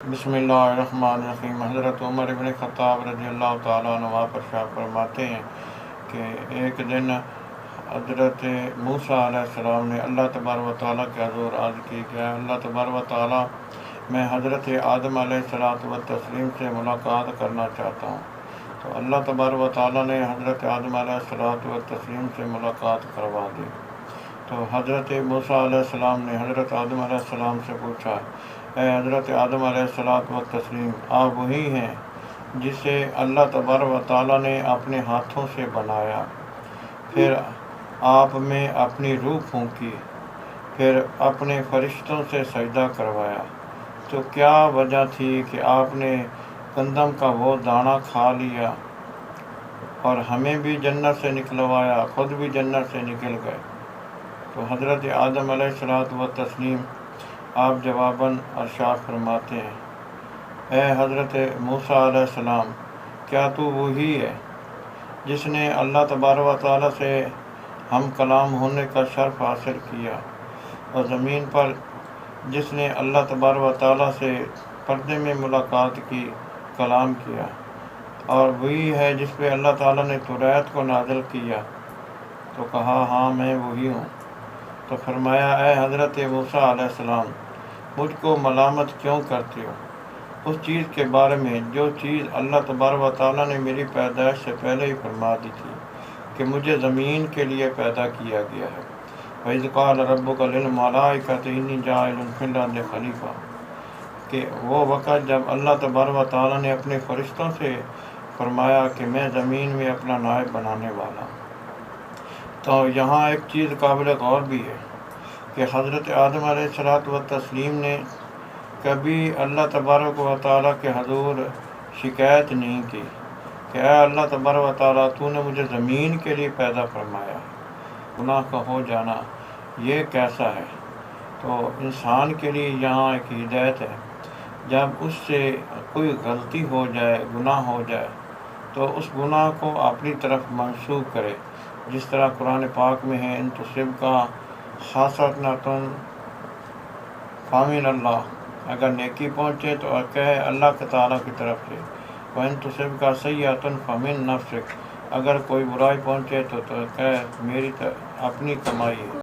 بسم اللہ الرحمن الرحیم۔ حضرت عمر بن خطاب رضی اللہ تعالیٰ عنہ پر شاہ فرماتے ہیں کہ ایک دن حضرت موسیٰ علیہ السلام نے اللہ تبارک و تعالیٰ کے حضور عرض کی کہ اللہ تبارک و تعالیٰ، میں حضرت آدم علیہ السلام سے ملاقات کرنا چاہتا ہوں۔ تو اللہ تبارک و تعالیٰ نے حضرت آدم علیہ السلام سے ملاقات کروا دی۔ تو حضرت موسیٰ علیہ السلام نے حضرت آدم علیہ السلام سے پوچھا، اے حضرت آدم علیہ السلام، آپ وہی ہیں جسے اللہ تبارک و تعالیٰ نے اپنے ہاتھوں سے بنایا، پھر آپ میں اپنی روح پھونکی، پھر اپنے فرشتوں سے سجدہ کروایا، تو کیا وجہ تھی کہ آپ نے گندم کا وہ دانہ کھا لیا اور ہمیں بھی جنت سے نکلوایا، خود بھی جنت سے نکل گئے؟ تو حضرت آدم علیہ السلام آپ جواباً ارشاد فرماتے ہیں، اے حضرت موسیٰ علیہ السلام، کیا تو وہی ہے جس نے اللہ تبارک و تعالیٰ سے ہم کلام ہونے کا شرف حاصل کیا، اور زمین پر جس نے اللہ تبارک و تعالیٰ سے پردے میں ملاقات کی، کلام کیا، اور وہی ہے جس پہ اللہ تعالیٰ نے توریت کو نازل کیا؟ تو کہا، ہاں میں وہی ہوں۔ تو فرمایا، اے حضرت موسیٰ علیہ السلام، مجھ کو ملامت کیوں کرتے ہو اس چیز کے بارے میں جو چیز اللہ تبارک و تعالیٰ نے میری پیدائش سے پہلے ہی فرما دی تھی کہ مجھے زمین کے لیے پیدا کیا گیا ہے۔ وَإِذْ قَالَ رَبُّكَ لِلْمَلَائِكَةِ إِنِّي جَاعِلٌ فِي الْأَرْضِ خَلِيفَةً، کہ وہ وقت جب اللہ تبارک و تعالیٰ نے اپنے فرشتوں سے فرمایا کہ میں زمین میں اپنا نائب بنانے والا ہوں۔ تو یہاں ایک چیز قابل غور بھی ہے کہ حضرت آدم علیہ السلام نے کبھی اللہ تبارک و تعالیٰ کے حضور شکایت نہیں کی کہ اے اللہ تبارک و تعالیٰ، تو نے مجھے زمین کے لیے پیدا فرمایا، گناہ کا ہو جانا یہ کیسا ہے؟ تو انسان کے لیے یہاں ایک ہدایت ہے، جب اس سے کوئی غلطی ہو جائے، گناہ ہو جائے، تو اس گناہ کو اپنی طرف منسوخ کرے، جس طرح قرآن پاک میں ہے، ان تصبک حسنۃ فمن اللہ، اگر نیکی پہنچے تو کہے اللہ تعالیٰ کی طرف سے، وَإِن تُصِبْكَ سَیِّئَةٌ فَمِن نَفْسِکَ، اگر کوئی برائی پہنچے تو کہے میری اپنی کمائی ہے۔